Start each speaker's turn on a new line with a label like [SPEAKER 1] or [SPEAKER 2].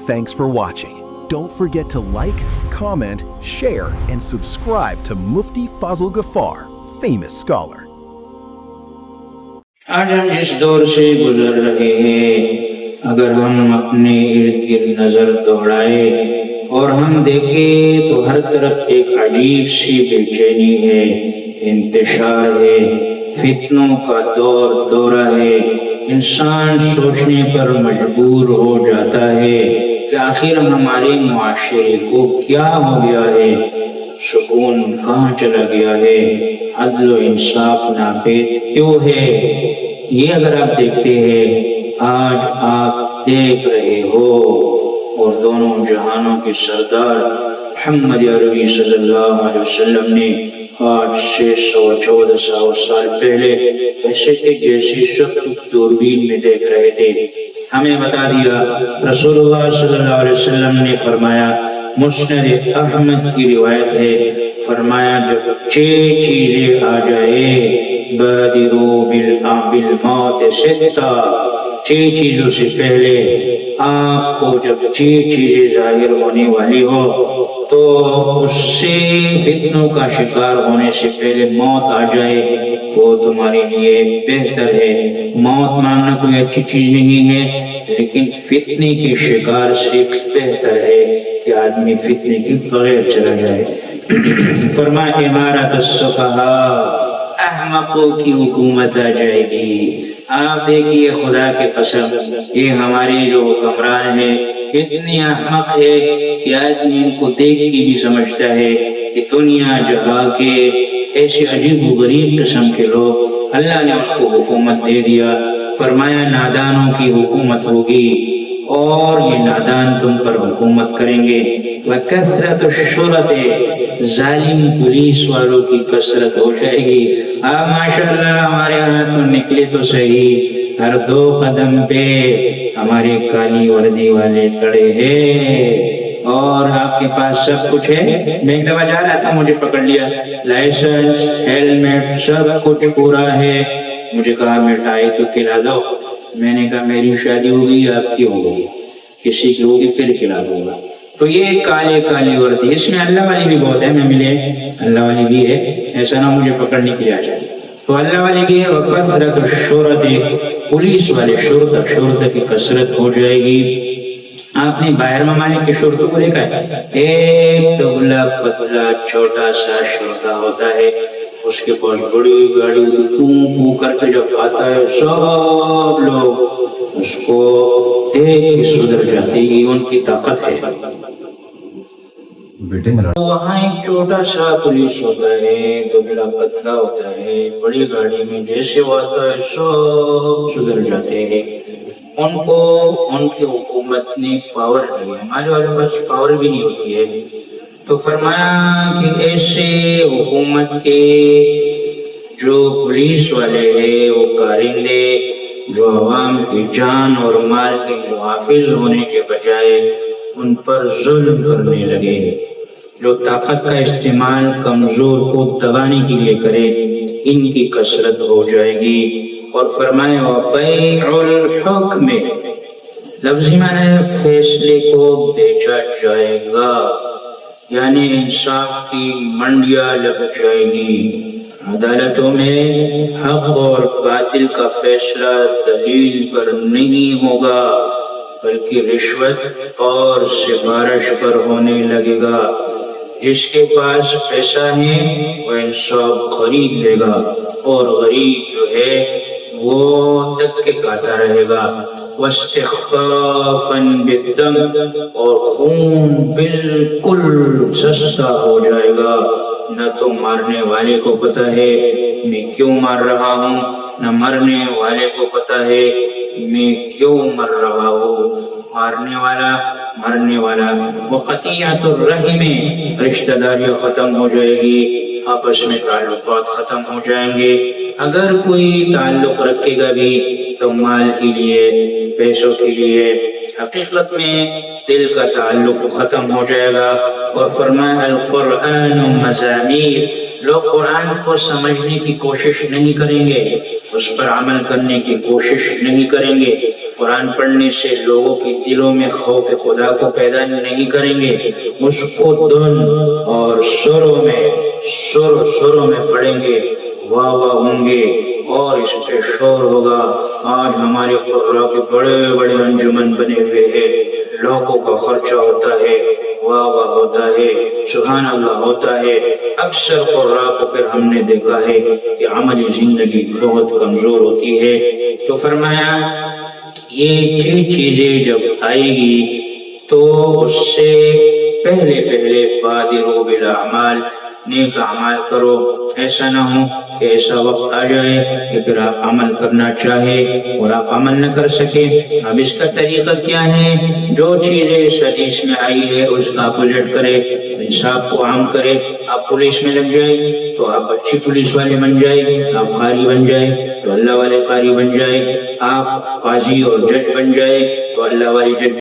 [SPEAKER 1] Thanks for watching. Don't forget to like, comment, share, and subscribe to Mufti Fazl Ghaffar, famous scholar.
[SPEAKER 2] آج ہم جس دور سے گزر رہے ہیں، اگر ہم اپنے ارد گرد نظر دوڑائے اور ہم دیکھیں تو ہر طرف ایک عجیب سی بے چینی ہے، انتشار ہے، فتنوں کا دورہ ہے۔ انسان سوچنے پر مجبور ہو جاتا ہے کہ آخر ہمارے معاشرے کو کیا ہو گیا ہے، سکون کہاں چلا گیا ہے، عدل و انصاف ناپید کیوں ہے۔ یہ اگر آپ دیکھتے ہیں، آج آپ دیکھ رہے ہو اور دونوں جہانوں کے سردار محمد عربی صلی اللہ علیہ وسلم نے آج سے 114 سال پہلے ایسے تھے جیسے سب دوربین میں دیکھ رہے تھے۔ ہمیں بتا دیا رسول اللہ صلی اللہ علیہ وسلم نے فرمایا، مسند احمد کی روایت ہے، فرمایا جب 6 چیزیں آ جائے، بادروا بالموت 6 چیزوں سے پہلے آپ کو جب 6 چیزیں ظاہر ہونے والی ہو تو اس سے فتنوں کا شکار ہونے سے پہلے موت آ جائے تو تمہارے لیے بہتر ہے۔ موت مانگنا کوئی اچھی چیز نہیں ہے، لیکن فتنے کے شکار سے بہتر ہے کہ آدمی فتنے کے بغیر چلا جائے۔ فرمایا امارت السفہاء، احمقوں کی حکومت آ جائے گی۔ آپ دیکھیے خدا کے قسم، یہ ہمارے جو حکمران ہیں اتنے احمق ہے کہ آدمی ان کو دیکھ کے بھی سمجھتا ہے کہ دنیا جہاں کے ایسے عجیب و غریب قسم کے لوگ، اللہ نے ان کو حکومت دے دیا۔ فرمایا نادانوں کی حکومت ہوگی اور یہ نادان تم پر حکومت کریں گے۔ وَكَثْرَةُ الشُّرَطِ، ظالم پولیس والوں کی کثرت ہو جائے گی۔ آپ ماشاءاللہ ہمارے ہاتھوں نکلے تو صحیح، ہر 2 قدم پہ ہمارے کالی وردی والے کھڑے ہیں اور آپ کے پاس سب کچھ ہے۔ میں ایک دفعہ جا رہا تھا، مجھے پکڑ لیا، لائسنس، ہیلمٹ، سب کچھ پورا ہے۔ مجھے کہا مٹھائی تو کھلا دو۔ میں نے کہا میری شادی ہوگی، آپ کی ہوگی، کسی کی ہوگی پھر کھلا دوں گا۔ تو یہ کالی وردی، اس میں اللہ والی بھی بہت ہے، میں ملے اللہ والی بھی ہے، ایسا نہ مجھے پکڑنے کے لیے آ جائے۔ تو اللہ والی بھی ہے، وَكَثْرَةُ الشُّرَطِ، پولیس والے شرطہ کی کثرت ہو جائے گی۔ آپ نے باہر ممالک کے شرطوں کو دیکھا ہے، ایک دبلا پتلا چھوٹا سا شرطہ ہوتا ہے، اس کے پاس بڑی گاڑی پوں کر کے جب آتا ہے سب لوگ اس کو دیکھ کے سدھر جاتے ہیں، ان کی طاقت ہے۔ وہاں ایک چھوٹا سا پولیس ہوتا ہے، دبلا پتلا ہوتا ہے، بڑی گاڑی میں جیسے وہ آتا ہے سب سدھر جاتے ہیں۔ ان کو ان کی حکومت نے پاور نہیں ہے، ہمارے والے پاس پاور بھی نہیں ہوتی ہے۔ تو فرمایا کہ ایسے حکومت کے جو پولیس والے ہیں وہ کارندے جو عوام کی جان اور مال کے محافظ ہونے کے بجائے ان پر ظلم کرنے لگے، جو طاقت کا استعمال کمزور کو دبانے کے لیے کرے، ان کی کثرت ہو جائے گی۔ اور فرمایا وَبَيْعُ الْحُكْمِ، لفظی معنی فیصلے کو بیچا جائے گا، یعنی انصاف کی منڈیاں لگ جائے گی۔ عدالتوں میں حق اور باطل کا فیصلہ دلیل پر نہیں ہوگا بلکہ رشوت اور سفارش پر ہونے لگے گا۔ جس کے پاس پیسہ ہے وہ انصاف خرید لے گا اور غریب جو ہے وہ دھکے کھاتا رہے گا۔ واستخفافا بالدم، اور خون بالکل سستا ہو جائے گا، نہ تو مارنے والے کو پتہ ہے میں کیوں مار رہا ہوں، نہ مرنے والے کو پتہ ہے میں کیوں مر رہا ہوں۔ مرنے والا وقطیعۃ الرحم، رشتہ داریاں ختم ہو جائے گی، آپس میں تعلقات ختم ہو جائیں گے۔ اگر کوئی تعلق رکھے گا بھی تو مال کے لیے، پیسوں کے لیے، حقیقت میں دل کا تعلق ختم ہو جائے گا۔ اور فرمایا القرآن مزامیر، لوگ قرآن کو سمجھنے کی کوشش نہیں کریں گے، اس پر عمل کرنے کی کوشش نہیں کریں گے۔ قرآن پڑھنے سے لوگوں کے دلوں میں خوف خدا کو پیدا نہیں کریں گے، اس کو دھن اور سروں میں پڑھیں گے، واہ واہ ہوں گے اور اس پہ شور ہوگا۔ آج ہمارے قرآن کے بڑے بڑے انجمن بنے ہوئے ہیں، لوگوں کا خرچہ ہوتا ہے، واہ واہ ہوتا ہے، سبحان اللہ ہوتا ہے۔ اکثر قرآن کو پھر ہم نے دیکھا ہے کہ عملی زندگی بہت کمزور ہوتی ہے۔ تو فرمایا یہ چیزیں جب آئے گی تو اس سے پہلے بادروا بالاعمال، نیک اعمال کرو۔ ایسا نہ ہو کہ ایسا وقت آ جائے کہ پھر آپ عمل کرنا چاہے اور آپ عمل نہ کر سکے۔ اب اس کا طریقہ کیا ہے؟ جو چیزیں اس حدیث میں آئی ہے اس کا اپوزٹ کرے، انصاف کو عام کرے۔ آپ پولیس میں لگ جائیں تو آپ اچھی پولیس والے بن جائے، آپ قاری بن جائے تو اللہ والے قاری بن جائے، آپ قاضی اور جج بن جائے تو اللہ والے جج